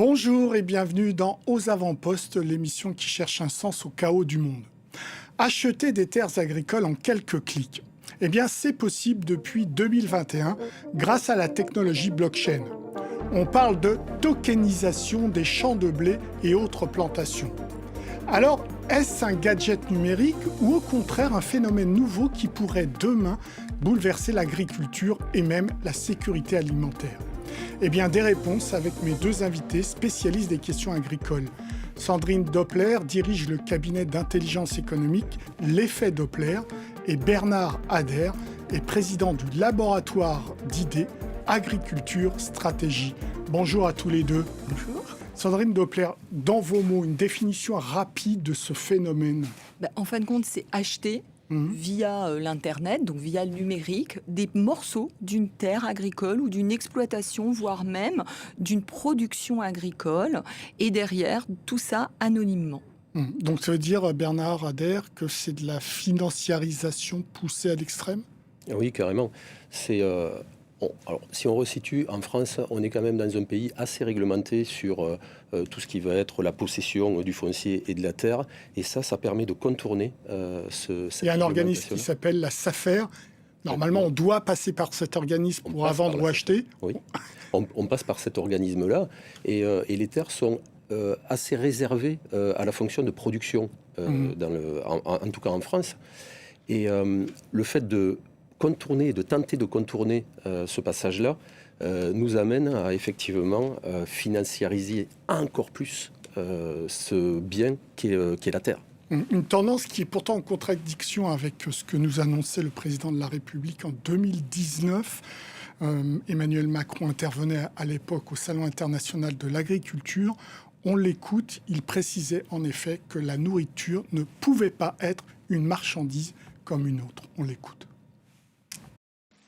Bonjour et bienvenue dans Aux Avant-Postes, l'émission qui cherche un sens au chaos du monde. Acheter des terres agricoles en quelques clics. Eh bien, c'est possible depuis 2021 grâce à la technologie blockchain. On parle de tokenisation des champs de blé et autres plantations. Alors, est-ce un gadget numérique ou au contraire un phénomène nouveau qui pourrait demain bouleverser l'agriculture et même la sécurité alimentaire ? Eh bien, des réponses avec mes deux invités spécialistes des questions agricoles. Sandrine Doppler dirige le cabinet d'intelligence économique L'Effet Doppler et Bernard Ader est président du laboratoire d'idées Agriculture Stratégie. Bonjour à tous les deux. Bonjour. Sandrine Doppler, dans vos mots, une définition rapide de ce phénomène. En fin de compte, c'est acheter via l'Internet, donc via le numérique, des morceaux d'une terre agricole ou d'une exploitation, voire même d'une production agricole, et derrière, tout ça anonymement. Donc ça veut dire, Bernard Ader, que c'est de la financiarisation poussée à l'extrême ? Oui, carrément. Alors, si on resitue, en France, on est quand même dans un pays assez réglementé sur tout ce qui va être la possession du foncier et de la terre. Et ça permet de contourner cette Il y a un organisme qui s'appelle la SAFER. Normalement, on doit passer par cet organisme pour vendre ou acheter. Oui, on passe par cet organisme-là. Et les terres sont assez réservées à la fonction de production, en tout cas en France. Et le fait de tenter de contourner ce passage-là, nous amène à effectivement financiariser encore plus ce bien qu'est la terre. Une tendance qui est pourtant en contradiction avec ce que nous annonçait le président de la République en 2019. Emmanuel Macron intervenait à l'époque au Salon international de l'agriculture. On l'écoute, il précisait en effet que la nourriture ne pouvait pas être une marchandise comme une autre. On l'écoute.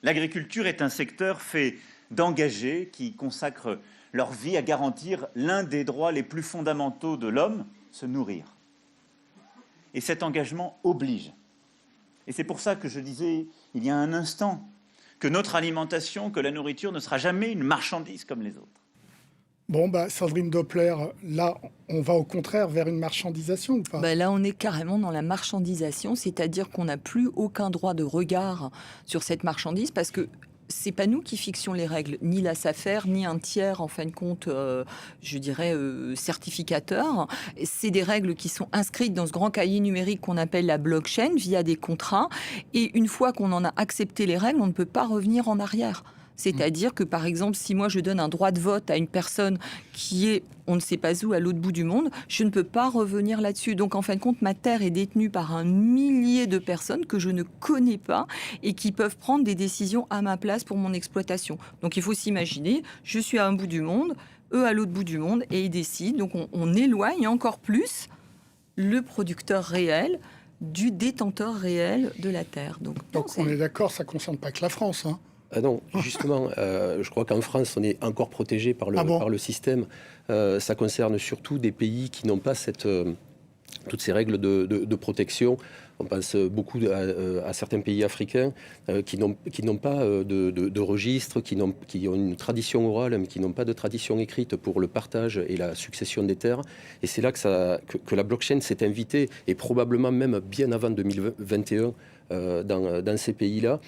L'agriculture est un secteur fait d'engagés qui consacrent leur vie à garantir l'un des droits les plus fondamentaux de l'homme, se nourrir. Et cet engagement oblige. Et c'est pour ça que je disais il y a un instant que notre alimentation, que la nourriture ne sera jamais une marchandise comme les autres. Sandrine Doppler, là, on va au contraire vers une marchandisation ou pas ? Là, on est carrément dans la marchandisation, c'est-à-dire qu'on n'a plus aucun droit de regard sur cette marchandise parce que c'est pas nous qui fixons les règles, ni la SAFER, ni un tiers, en fin de compte, certificateur. C'est des règles qui sont inscrites dans ce grand cahier numérique qu'on appelle la blockchain via des contrats. Et une fois qu'on en a accepté les règles, on ne peut pas revenir en arrière. C'est-à-dire que, par exemple, si moi je donne un droit de vote à une personne qui est, on ne sait pas où, à l'autre bout du monde, je ne peux pas revenir là-dessus. Donc, en fin de compte, ma terre est détenue par un millier de personnes que je ne connais pas et qui peuvent prendre des décisions à ma place pour mon exploitation. Donc, il faut s'imaginer, je suis à un bout du monde, eux à l'autre bout du monde, et ils décident. Donc, on éloigne encore plus le producteur réel du détenteur réel de la terre. Donc on est d'accord, ça ne concerne pas que la France, hein. Non, justement, je crois qu'en France, on est encore protégé par le système. Ça concerne surtout des pays qui n'ont pas toutes ces règles de protection. On pense beaucoup à certains pays africains qui n'ont pas de registre, qui ont une tradition orale, mais qui n'ont pas de tradition écrite pour le partage et la succession des terres. Et c'est là que la blockchain s'est invitée, et probablement même bien avant 2021 dans ces pays-là.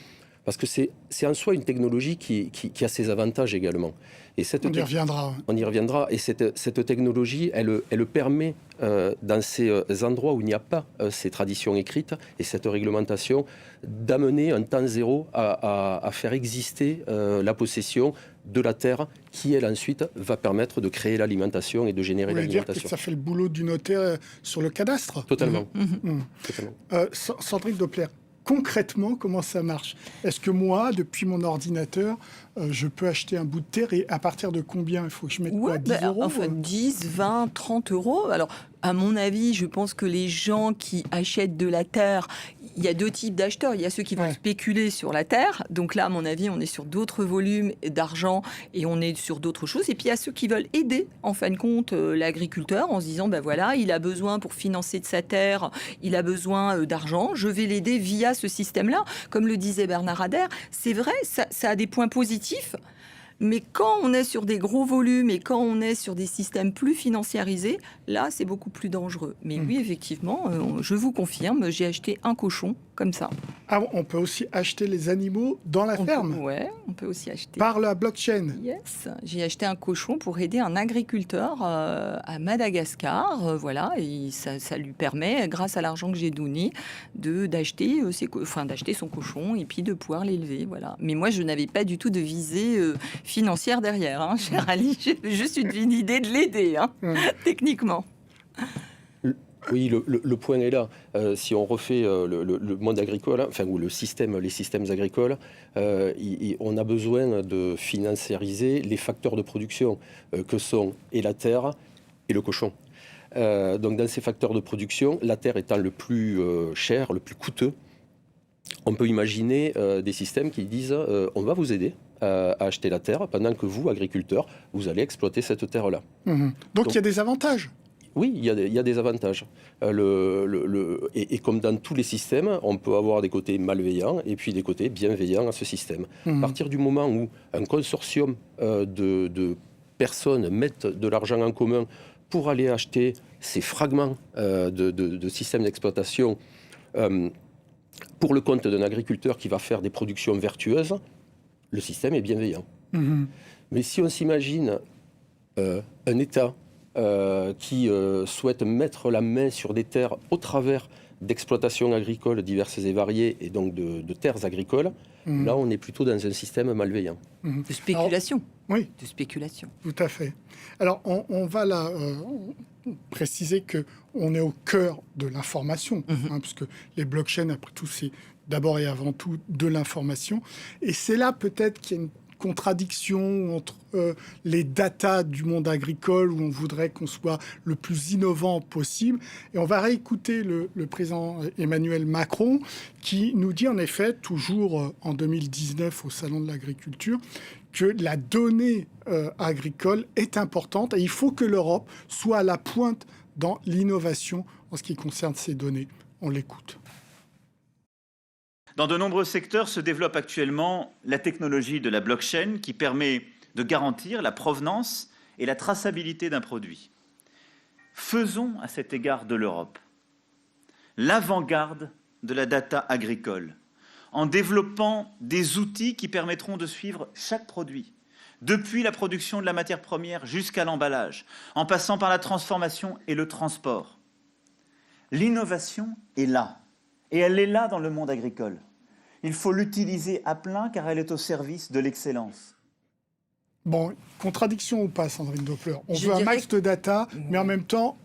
Parce que c'est en soi une technologie qui a ses avantages également. Et on y reviendra. On y reviendra. Et cette technologie, elle permet, dans ces endroits où il n'y a pas ces traditions écrites et cette réglementation, d'amener un temps zéro à faire exister la possession de la terre qui, elle, ensuite, va permettre de créer l'alimentation et de générer l'alimentation. Vous voulez dire que ça fait le boulot du notaire sur le cadastre ? Totalement. Totalement. Sandrine Doppler, concrètement, comment ça marche ? Est-ce que moi, depuis mon ordinateur, je peux acheter un bout de terre et à partir de combien ? Il faut que je mette 10 euros 10, 20, 30 euros. Alors, à mon avis, je pense que les gens qui achètent de la terre, il y a deux types d'acheteurs. Il y a ceux qui vont spéculer sur la terre. Donc là, à mon avis, on est sur d'autres volumes d'argent et on est sur d'autres choses. Et puis, il y a ceux qui veulent aider, en fin de compte, l'agriculteur en se disant, voilà, il a besoin pour financer de sa terre, il a besoin d'argent. Je vais l'aider via ce système-là. Comme le disait Bernard Ader, c'est vrai, ça a des points positifs. Mais quand on est sur des gros volumes et quand on est sur des systèmes plus financiarisés, là, c'est beaucoup plus dangereux. Mais oui, effectivement, je vous confirme, j'ai acheté un cochon comme ça. Ah, on peut aussi acheter les animaux dans la ferme. Oui, on peut aussi acheter. Par la blockchain. Yes, j'ai acheté un cochon pour aider un agriculteur à Madagascar, voilà, et ça lui permet, grâce à l'argent que j'ai donné, d'acheter son cochon et puis de pouvoir l'élever, voilà. Mais moi, je n'avais pas du tout de visée financière derrière, hein, cher Ali. J'ai juste une idée de l'aider, hein, techniquement. Oui, le point est là. Si on refait le monde agricole, hein, ou les systèmes agricoles, on a besoin de financiariser les facteurs de production que sont et la terre et le cochon. Donc dans ces facteurs de production, la terre étant le plus cher, le plus coûteux, on peut imaginer des systèmes qui disent on va vous aider à acheter la terre pendant que vous, agriculteurs, vous allez exploiter cette terre-là. Donc il y a des avantages. Oui, il y a des avantages. Et comme dans tous les systèmes, on peut avoir des côtés malveillants et puis des côtés bienveillants à ce système. À partir du moment où un consortium de personnes mettent de l'argent en commun pour aller acheter ces fragments de systèmes d'exploitation pour le compte d'un agriculteur qui va faire des productions vertueuses, le système est bienveillant. Mais si on s'imagine un État qui souhaitent mettre la main sur des terres au travers d'exploitations agricoles diverses et variées et donc de terres agricoles, là on est plutôt dans un système malveillant. De spéculation. Alors, oui, de spéculation. Tout à fait. Alors on va là préciser qu'on est au cœur de l'information, puisque les blockchains, après tout, c'est d'abord et avant tout de l'information. Et c'est là peut-être qu'il y a une contradiction entre les datas du monde agricole où on voudrait qu'on soit le plus innovant possible. Et on va réécouter le président Emmanuel Macron qui nous dit en effet, toujours en 2019 au Salon de l'Agriculture, que la donnée agricole est importante et il faut que l'Europe soit à la pointe dans l'innovation en ce qui concerne ces données. On l'écoute. Dans de nombreux secteurs se développe actuellement la technologie de la blockchain qui permet de garantir la provenance et la traçabilité d'un produit. Faisons à cet égard de l'Europe l'avant-garde de la data agricole en développant des outils qui permettront de suivre chaque produit, depuis la production de la matière première jusqu'à l'emballage, en passant par la transformation et le transport. L'innovation est là. Et elle est là dans le monde agricole. Il faut l'utiliser à plein car elle est au service de l'excellence. Bon, contradiction ou pas, Sandrine Doppler? On veut un max de data, mais en même temps...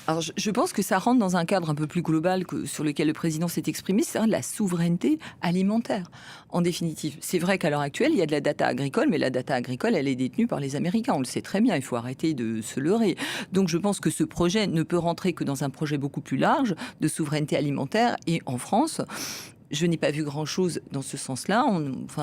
Alors, je pense que ça rentre dans un cadre un peu plus global sur lequel le président s'est exprimé, c'est la souveraineté alimentaire. En définitive, c'est vrai qu'à l'heure actuelle, il y a de la data agricole, mais la data agricole, elle est détenue par les Américains. On le sait très bien, il faut arrêter de se leurrer. Donc, je pense que ce projet ne peut rentrer que dans un projet beaucoup plus large de souveraineté alimentaire. Et en France, je n'ai pas vu grand-chose dans ce sens-là.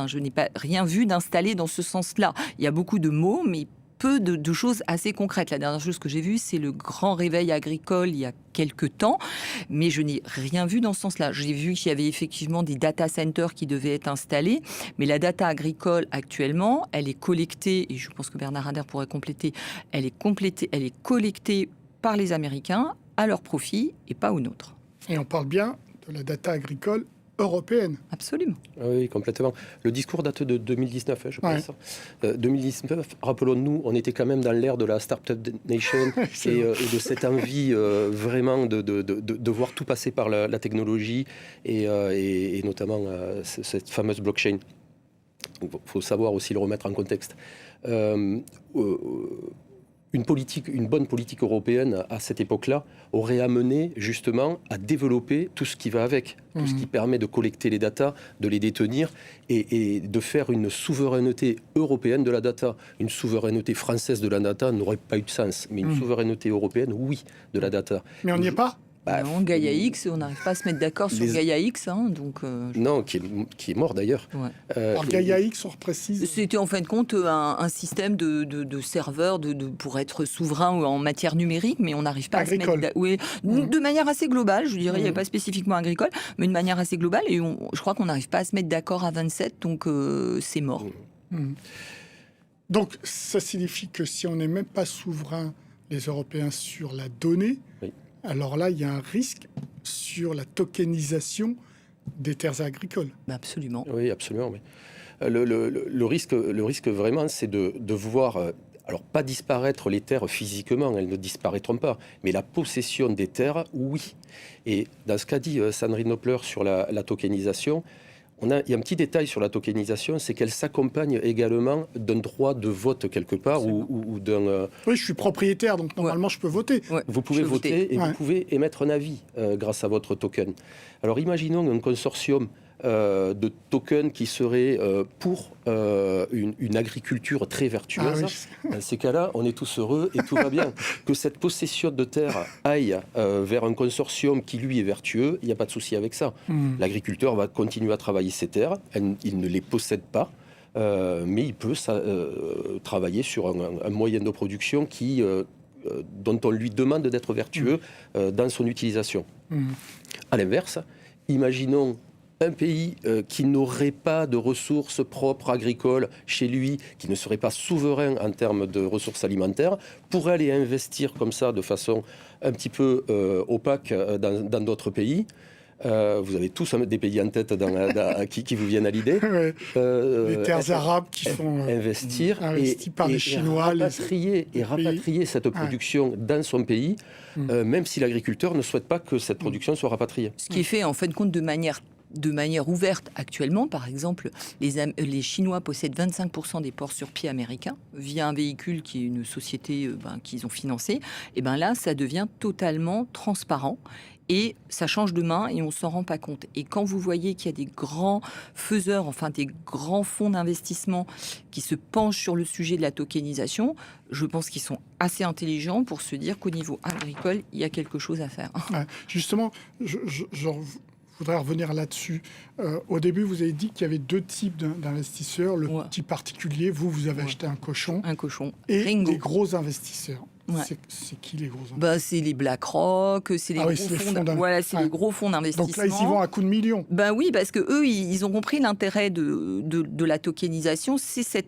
Je n'ai pas rien vu d'installé dans ce sens-là. Il y a beaucoup de mots, mais peu de choses assez concrètes. La dernière chose que j'ai vue, c'est le grand réveil agricole il y a quelques temps, mais je n'ai rien vu dans ce sens-là. J'ai vu qu'il y avait effectivement des data centers qui devaient être installés, mais la data agricole actuellement, elle est collectée, et je pense que Bernard Ader pourrait compléter, elle est collectée par les Américains à leur profit et pas au nôtre. Et on parle bien de la data agricole européenne. Absolument. Oui, complètement. Le discours date de 2019, je pense. 2019, rappelons-nous, on était quand même dans l'ère de la Startup Nation et de cette envie vraiment de voir tout passer par la technologie et notamment cette fameuse blockchain. Il faut savoir aussi le remettre en contexte. Une bonne politique européenne à cette époque-là aurait amené justement à développer tout ce qui va avec, tout ce qui permet de collecter les datas, de les détenir et de faire une souveraineté européenne de la data. Une souveraineté française de la data n'aurait pas eu de sens, mais une souveraineté européenne, oui, de la data. Mais on n'y est pas ? Non, Gaïa X, on n'arrive pas à se mettre d'accord sur Gaïa X. Donc, non, qui est mort d'ailleurs. Ouais. Alors Gaïa X, on reprécise. C'était en fin de compte un système de serveurs pour être souverain en matière numérique, mais on n'arrive pas agricole. À se mettre... Oui, de manière assez globale, je dirais, il n'y a pas spécifiquement agricole, mais de manière assez globale, et je crois qu'on n'arrive pas à se mettre d'accord à 27, donc c'est mort. Donc, ça signifie que si on n'est même pas souverain, les Européens, sur la donnée, Oui. alors là, il y a un risque sur la tokenisation des terres agricoles. Absolument. Oui, absolument. Oui. Le risque vraiment, c'est de voir, alors pas disparaître les terres physiquement, elles ne disparaîtront pas, mais la possession des terres, oui. Et dans ce qu'a dit Sandrine Noppler sur la tokenisation, il y a un petit détail sur la tokenisation, c'est qu'elle s'accompagne également d'un droit de vote quelque part ou d'un... Oui, je suis propriétaire, donc normalement je peux voter. Ouais. Vous pouvez voter et vous pouvez émettre un avis grâce à votre token. Alors imaginons un consortium de tokens qui serait pour une agriculture très vertueuse. Dans ces cas-là, on est tous heureux et tout va bien. Que cette possession de terre aille vers un consortium qui, lui, est vertueux, il n'y a pas de souci avec ça. L'agriculteur va continuer à travailler ses terres, il ne les possède pas, mais il peut travailler sur un moyen de production dont on lui demande d'être vertueux dans son utilisation. À l'inverse, imaginons un pays qui n'aurait pas de ressources propres agricoles chez lui, qui ne serait pas souverain en termes de ressources alimentaires, pourrait aller investir comme ça de façon un petit peu opaque dans d'autres pays. Vous avez tous des pays en tête qui vous viennent à l'idée. Les terres arabes qui sont investis par les Chinois. Rapatrier cette production dans son pays, même si l'agriculteur ne souhaite pas que cette production soit rapatriée. Ce qui est fait en fin de compte de manière ouverte actuellement. Par exemple, les Chinois possèdent 25% des ports sur pied américains via un véhicule qui est une société qu'ils ont financée. Et bien là, ça devient totalement transparent. Et ça change de main et on ne s'en rend pas compte. Et quand vous voyez qu'il y a des grands faiseurs, enfin des grands fonds d'investissement qui se penchent sur le sujet de la tokenisation, je pense qu'ils sont assez intelligents pour se dire qu'au niveau agricole, il y a quelque chose à faire. Ouais, justement, je voudrais revenir là-dessus. Au début, vous avez dit qu'il y avait deux types d'investisseurs. Le petit particulier, vous avez acheté un cochon. Un cochon. Et Ringo. les gros investisseurs. Ouais. C'est qui les gros investisseurs? C'est les BlackRock, c'est les les gros fonds d'investissement. Donc là, ils y vont à coups de millions. Oui, parce que eux, ils ont compris l'intérêt de la tokenisation. C'est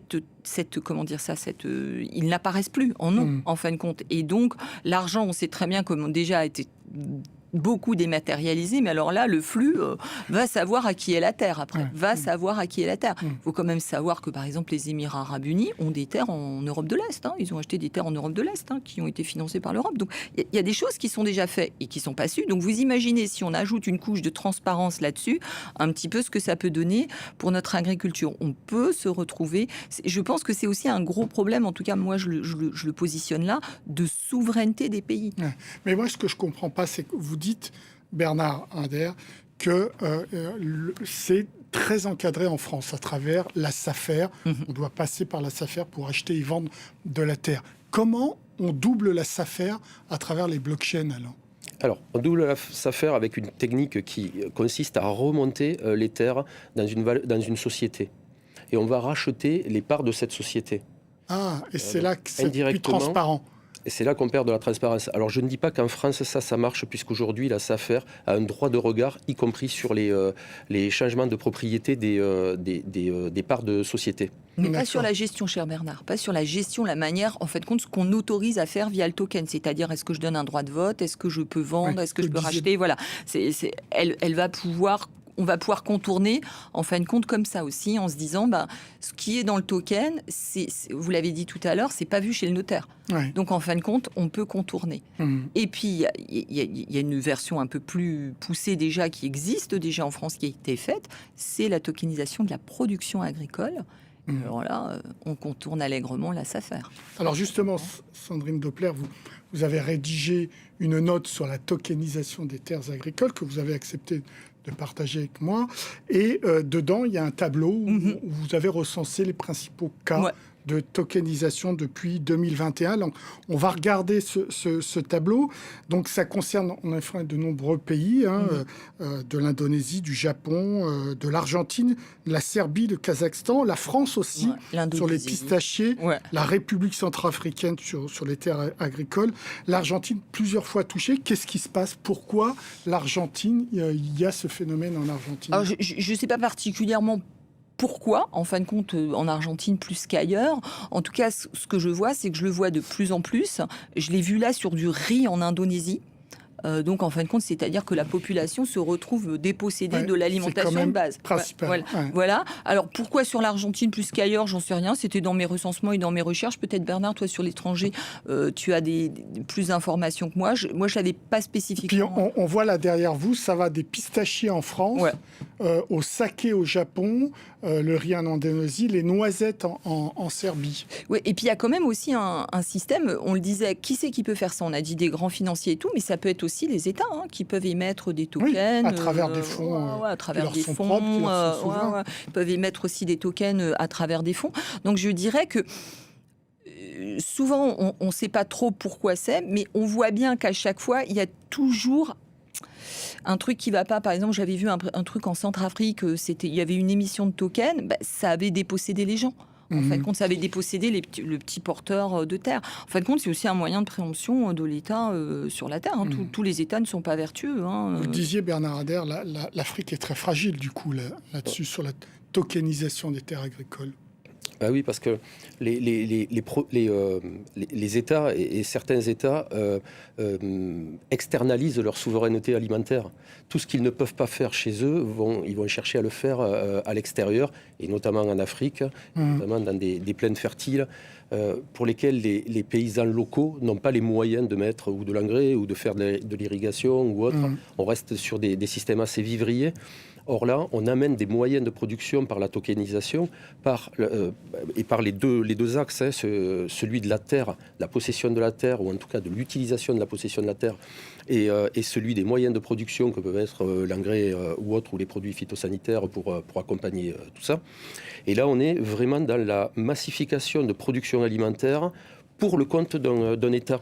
ils n'apparaissent plus en nom, en fin de compte. Et donc, l'argent, on sait très bien comment déjà a été beaucoup dématérialisé, mais alors là, le flux va savoir à qui est la terre après. Savoir à qui est la terre. Il faut quand même savoir que, par exemple, les Émirats Arabes Unis ont des terres en Europe de l'Est. Ils ont acheté des terres en Europe de l'Est qui ont été financées par l'Europe. Donc, il y a des choses qui sont déjà faites et qui ne sont pas sues. Donc, vous imaginez, si on ajoute une couche de transparence là-dessus, un petit peu ce que ça peut donner pour notre agriculture. On peut se retrouver... Je pense que c'est aussi un gros problème, en tout cas, moi, je le positionne là, de souveraineté des pays. Ouais. Mais moi, ce que je ne comprends pas, c'est que vous dites, Bernard Inder, que c'est très encadré en France à travers la SAFER. On doit passer par la SAFER pour acheter et vendre de la terre. Comment on double la SAFER à travers les blockchains alors? On double la SAFER avec une technique qui consiste à remonter les terres dans une société. Et on va racheter les parts de cette société. Et c'est là que c'est plus transparent. Et c'est là qu'on perd de la transparence. Alors, je ne dis pas qu'en France, ça marche, puisqu'aujourd'hui, la SAFER a un droit de regard, y compris sur les changements de propriété des parts de société. Mais pas sur la gestion, cher Bernard. Pas sur la gestion, la manière, en fait, compte ce qu'on autorise à faire via le token. C'est-à-dire, est-ce que je donne un droit de vote? Est-ce que je peux vendre? Est-ce que je peux racheter? Voilà. Elle va pouvoir... On va pouvoir contourner, en fin de compte, comme ça aussi, en se disant, ce qui est dans le token, vous l'avez dit tout à l'heure, c'est pas vu chez le notaire. Donc, en fin de compte, on peut contourner. Et puis, il y a une version un peu plus poussée déjà, qui existe déjà en France, qui a été faite, c'est la tokenisation de la production agricole. Alors là, on contourne allègrement la SAFER. Alors justement, Sandrine Doppler, vous avez rédigé une note sur la tokenisation des terres agricoles que vous avez accepté de partager avec moi. Et dedans, il y a un tableau où vous avez recensé les principaux cas de tokenisation depuis 2021. Donc, on va regarder ce tableau. Donc, ça concerne en effet de nombreux pays, de l'Indonésie, du Japon, de l'Argentine, de la Serbie, le Kazakhstan, la France aussi, sur les pistachiers, la République centrafricaine sur les terres agricoles, l'Argentine plusieurs fois touchée. Qu'est-ce qui se passe? Pourquoi l'Argentine, il y a ce phénomène en Argentine? Alors, je ne sais pas particulièrement pourquoi, en fin de compte, en Argentine plus qu'ailleurs. En tout cas, ce que je vois, c'est que je le vois de plus en plus. Je l'ai vu là sur du riz en Indonésie. Donc, en fin de compte, c'est-à-dire que la population se retrouve dépossédée de l'alimentation de base. Voilà. Alors, pourquoi sur l'Argentine plus qu'ailleurs, j'en sais rien. C'était dans mes recensements et dans mes recherches. Peut-être, Bernard, toi, sur l'étranger, tu as plus d'informations que moi. Moi, je n'avais pas spécifiquement. Puis, on voit là derrière vous, ça va des pistachiers en France, au saké au Japon, le riz en Indonésie, les noisettes en Serbie. Oui, et puis il y a quand même aussi un système, on le disait, qui c'est qui peut faire ça? On a dit des grands financiers et tout, mais ça peut être aussi les États qui peuvent émettre des tokens. À travers des fonds. À travers des fonds. Propres, ils peuvent émettre aussi des tokens à travers des fonds. Donc je dirais que souvent, on ne sait pas trop pourquoi c'est, mais on voit bien qu'à chaque fois, il y a toujours un truc qui va pas. Par exemple, j'avais vu un truc en Centrafrique, il y avait une émission de tokens, ça avait dépossédé les gens. En fin de compte, ça avait dépossédé le petit porteur de terre. En fin de compte, c'est aussi un moyen de préemption de l'État sur la terre. Tous les États ne sont pas vertueux. Vous disiez, Bernard Ader, l'Afrique est très fragile, du coup, là-dessus, sur la tokenisation des terres agricoles. Bah oui, parce que les États et certains États externalisent leur souveraineté alimentaire. Tout ce qu'ils ne peuvent pas faire chez eux, ils vont chercher à le faire à l'extérieur, et notamment en Afrique, notamment dans des plaines fertiles, pour lesquelles les paysans locaux n'ont pas les moyens de mettre ou de l'engrais ou de faire de l'irrigation ou autre. On reste sur des systèmes assez vivriers. Or là, on amène des moyens de production par la tokenisation, et par les deux axes, celui de la terre, la possession de la terre, ou en tout cas de l'utilisation de la possession de la terre, et celui des moyens de production que peuvent être l'engrais ou autre, ou les produits phytosanitaires pour accompagner tout ça. Et là, on est vraiment dans la massification de production alimentaire pour le compte d'un État.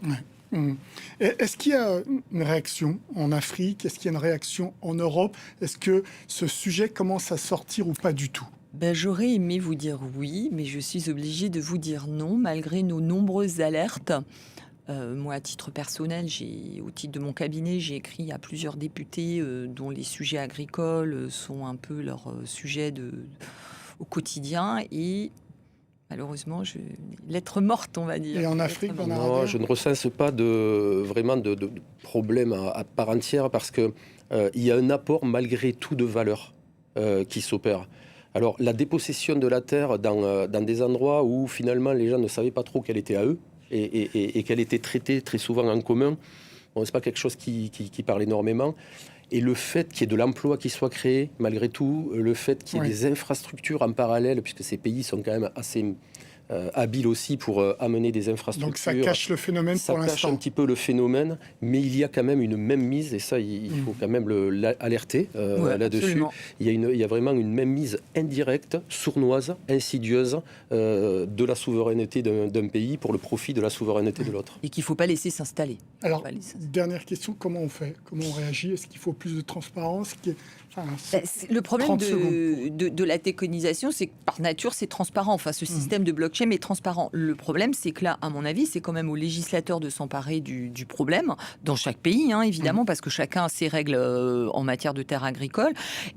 Est-ce qu'il y a une réaction en Afrique? Est-ce qu'il y a une réaction en Europe? Est-ce que ce sujet commence à sortir ou pas du tout? J'aurais aimé vous dire oui, mais je suis obligée de vous dire non, malgré nos nombreuses alertes. Moi, à titre personnel, au titre de mon cabinet, j'ai écrit à plusieurs députés dont les sujets agricoles sont un peu leur sujet au quotidien, et malheureusement, lettre morte, on va dire. Et en Afrique, non, je ne recense pas vraiment de problème à part entière, parce qu'il y a un apport malgré tout de valeur qui s'opère. Alors, la dépossession de la terre dans des endroits où finalement les gens ne savaient pas trop qu'elle était à eux et qu'elle était traitée très souvent en commun, c'est pas quelque chose qui parle énormément. Et le fait qu'il y ait de l'emploi qui soit créé, malgré tout, le fait qu'il y ait des infrastructures en parallèle, puisque ces pays sont quand même assez habiles aussi pour amener des infrastructures. Donc ça cache le phénomène pour l'instant. Ça cache un petit peu le phénomène, mais il y a quand même une même mise, et ça, il faut quand même l'alerter là-dessus. Absolument. Il y a vraiment une même mise indirecte, sournoise, insidieuse de la souveraineté d'un pays pour le profit de la souveraineté de l'autre. Et qu'il ne faut pas laisser s'installer. Alors, dernière question, comment on fait? Comment on réagit? Est-ce qu'il faut plus de transparence? Le problème de la tokenisation, c'est que par nature, c'est transparent. Enfin, ce système de blockchain est transparent. Le problème, c'est que là, à mon avis, c'est quand même aux législateurs de s'emparer du problème, dans chaque pays, évidemment, parce que chacun a ses règles en matière de terres agricoles.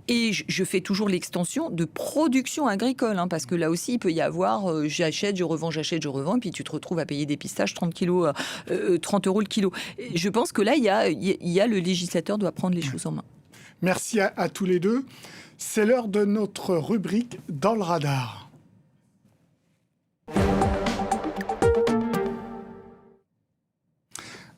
Et je fais toujours l'extension de production agricole, parce que là aussi, il peut y avoir j'achète, je revends, et puis tu te retrouves à payer des pistaches 30 €, 30 € le kilo. Et je pense que là, il y a le législateur doit prendre les choses en main. Merci à tous les deux. C'est l'heure de notre rubrique Dans le radar.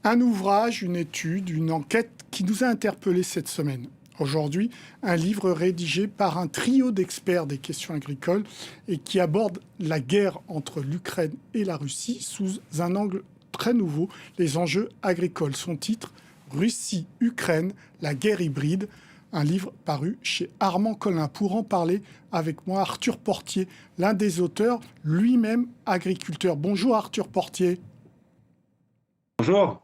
Un ouvrage, une étude, une enquête qui nous a interpellés cette semaine. Aujourd'hui, un livre rédigé par un trio d'experts des questions agricoles et qui aborde la guerre entre l'Ukraine et la Russie sous un angle très nouveau, les enjeux agricoles. Son titre, Russie-Ukraine, la guerre hybride. Un livre paru chez Armand Collin. Pour en parler avec moi, Arthur Portier, l'un des auteurs, lui-même agriculteur. Bonjour Arthur Portier. Bonjour.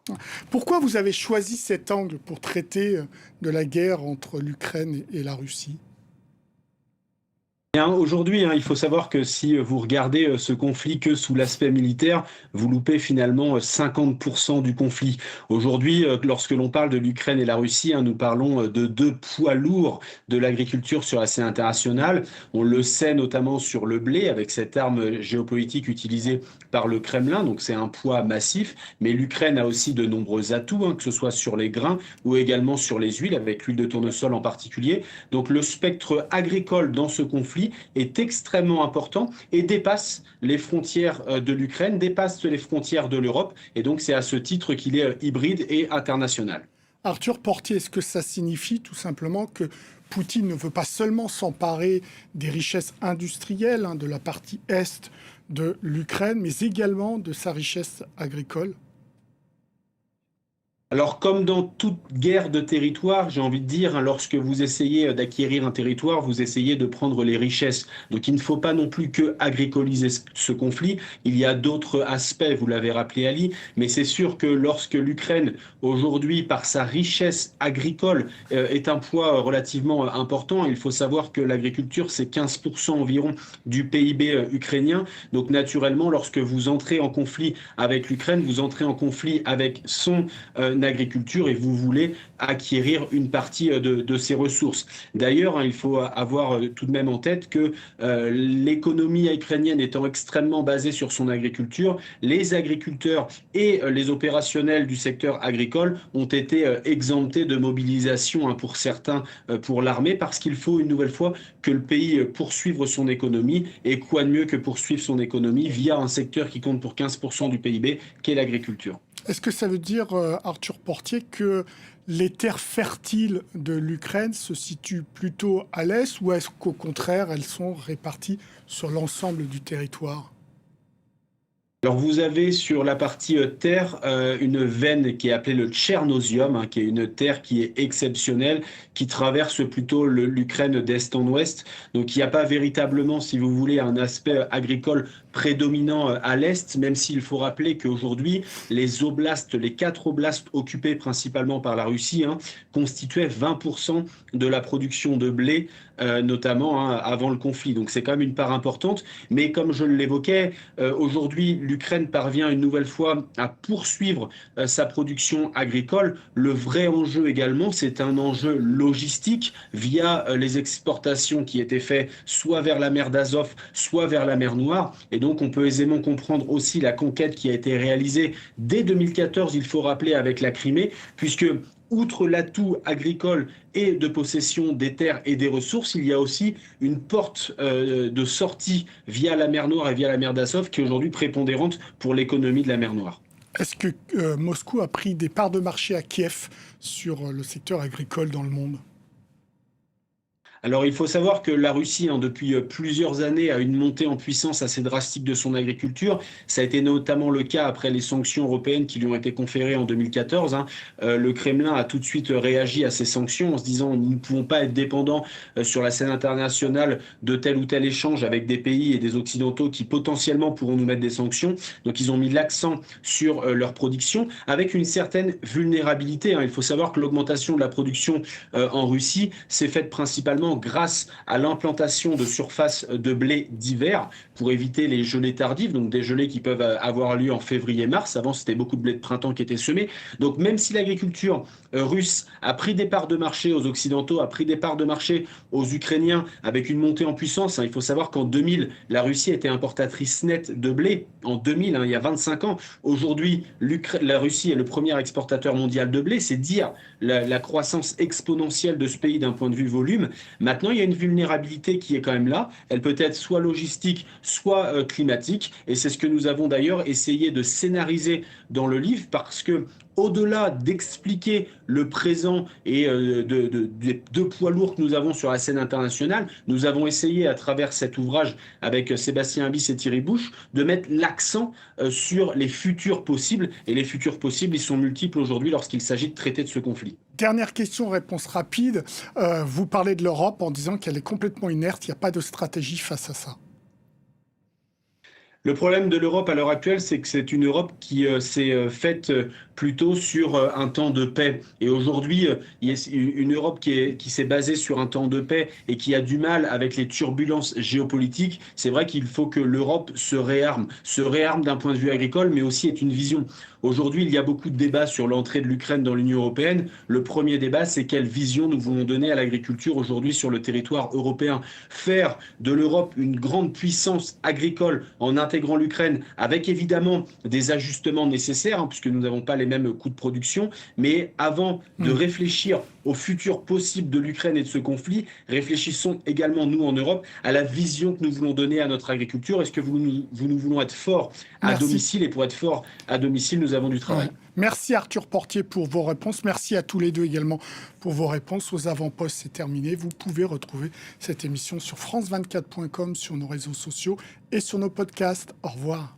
Pourquoi vous avez choisi cet angle pour traiter de la guerre entre l'Ukraine et la Russie? Aujourd'hui, il faut savoir que si vous regardez ce conflit que sous l'aspect militaire, vous loupez finalement 50% du conflit. Aujourd'hui, lorsque l'on parle de l'Ukraine et la Russie, nous parlons de deux poids lourds de l'agriculture sur la scène internationale. On le sait notamment sur le blé, avec cette arme géopolitique utilisée par le Kremlin, donc c'est un poids massif. Mais l'Ukraine a aussi de nombreux atouts, que ce soit sur les grains ou également sur les huiles, avec l'huile de tournesol en particulier. Donc le spectre agricole dans ce conflit est extrêmement important et dépasse les frontières de l'Ukraine, dépasse les frontières de l'Europe. Et donc, c'est à ce titre qu'il est hybride et international. Arthur Portier, est-ce que ça signifie tout simplement que Poutine ne veut pas seulement s'emparer des richesses industrielles de la partie est de l'Ukraine, mais également de sa richesse agricole ? Alors, comme dans toute guerre de territoire, j'ai envie de dire, lorsque vous essayez d'acquérir un territoire, vous essayez de prendre les richesses. Donc, il ne faut pas non plus que agricoliser ce conflit. Il y a d'autres aspects, vous l'avez rappelé Ali, mais c'est sûr que lorsque l'Ukraine, aujourd'hui, par sa richesse agricole, est un poids relativement important, il faut savoir que l'agriculture, c'est 15% environ du PIB ukrainien. Donc, naturellement, lorsque vous entrez en conflit avec l'Ukraine, vous entrez en conflit avec son agriculture et vous voulez acquérir une partie de ces ressources. D'ailleurs, il faut avoir tout de même en tête que l'économie ukrainienne étant extrêmement basée sur son agriculture, les agriculteurs et les opérationnels du secteur agricole ont été exemptés de mobilisation pour certains pour l'armée parce qu'il faut une nouvelle fois que le pays poursuive son économie et quoi de mieux que poursuivre son économie via un secteur qui compte pour 15% du PIB qu'est l'agriculture. Est-ce que ça veut dire, Arthur Portier, que les terres fertiles de l'Ukraine se situent plutôt à l'est ou est-ce qu'au contraire, elles sont réparties sur l'ensemble du territoire ? Alors vous avez sur la partie terre une veine qui est appelée le Tchernosium, qui est une terre qui est exceptionnelle, qui traverse plutôt l'Ukraine d'est en ouest. Donc il n'y a pas véritablement, si vous voulez, un aspect agricole prédominant à l'est, même s'il faut rappeler qu'aujourd'hui, les oblasts, les 4 oblasts occupés principalement par la Russie, constituaient 20% de la production de blé, notamment avant le conflit. Donc c'est quand même une part importante. Mais comme je l'évoquais, aujourd'hui, l'Ukraine parvient une nouvelle fois à poursuivre sa production agricole. Le vrai enjeu également, c'est un enjeu logistique via les exportations qui étaient faites soit vers la mer d'Azov, soit vers la mer Noire. Et donc, on peut aisément comprendre aussi la conquête qui a été réalisée dès 2014, il faut rappeler, avec la Crimée, puisque outre l'atout agricole et de possession des terres et des ressources, il y a aussi une porte de sortie via la mer Noire et via la mer d'Azov qui est aujourd'hui prépondérante pour l'économie de la mer Noire. Est-ce que Moscou a pris des parts de marché à Kiev sur le secteur agricole dans le monde ? Alors il faut savoir que la Russie, depuis plusieurs années, a une montée en puissance assez drastique de son agriculture. Ça a été notamment le cas après les sanctions européennes qui lui ont été conférées en 2014. Le Kremlin a tout de suite réagi à ces sanctions en se disant nous ne pouvons pas être dépendants sur la scène internationale de tel ou tel échange avec des pays et des Occidentaux qui potentiellement pourront nous mettre des sanctions. Donc ils ont mis l'accent sur leur production avec une certaine vulnérabilité. Il faut savoir que l'augmentation de la production en Russie s'est faite principalement grâce à l'implantation de surfaces de blé d'hiver pour éviter les gelées tardives, donc des gelées qui peuvent avoir lieu en février-mars. Avant, c'était beaucoup de blé de printemps qui était semé. Donc même si l'agriculture russe a pris des parts de marché aux Occidentaux, a pris des parts de marché aux Ukrainiens avec une montée en puissance, il faut savoir qu'en 2000, la Russie était importatrice nette de blé. En 2000, il y a 25 ans. Aujourd'hui, la Russie est le premier exportateur mondial de blé. C'est dire la croissance exponentielle de ce pays d'un point de vue volume. Maintenant, il y a une vulnérabilité qui est quand même là. Elle peut être soit logistique, soit climatique. Et c'est ce que nous avons d'ailleurs essayé de scénariser dans le livre parce que au-delà d'expliquer le présent et des deux poids lourds que nous avons sur la scène internationale, nous avons essayé à travers cet ouvrage avec Sébastien Imbis et Thierry Bouche de mettre l'accent sur les futurs possibles. Et les futurs possibles, ils sont multiples aujourd'hui lorsqu'il s'agit de traiter de ce conflit. Dernière question, réponse rapide. Vous parlez de l'Europe en disant qu'elle est complètement inerte, il n'y a pas de stratégie face à ça. Le problème de l'Europe à l'heure actuelle, c'est que c'est une Europe qui s'est faite plutôt sur un temps de paix. Et aujourd'hui, il y a une Europe qui s'est basée sur un temps de paix et qui a du mal avec les turbulences géopolitiques. C'est vrai qu'il faut que l'Europe se réarme d'un point de vue agricole, mais aussi ait une vision. Aujourd'hui, il y a beaucoup de débats sur l'entrée de l'Ukraine dans l'Union européenne. Le premier débat, c'est quelle vision nous voulons donner à l'agriculture aujourd'hui sur le territoire européen. Faire de l'Europe une grande puissance agricole en intégrant l'Ukraine, avec évidemment des ajustements nécessaires, puisque nous n'avons pas les mêmes coûts de production, mais avant de réfléchir au futur possible de l'Ukraine et de ce conflit, réfléchissons également, nous, en Europe, à la vision que nous voulons donner à notre agriculture. Est-ce que nous voulons être forts à domicile? Et pour être forts à domicile, nous avons du travail. Ouais. Merci Arthur Portier pour vos réponses. Merci à tous les deux également pour vos réponses. Aux avant-postes, c'est terminé. Vous pouvez retrouver cette émission sur france24.com, sur nos réseaux sociaux et sur nos podcasts. Au revoir.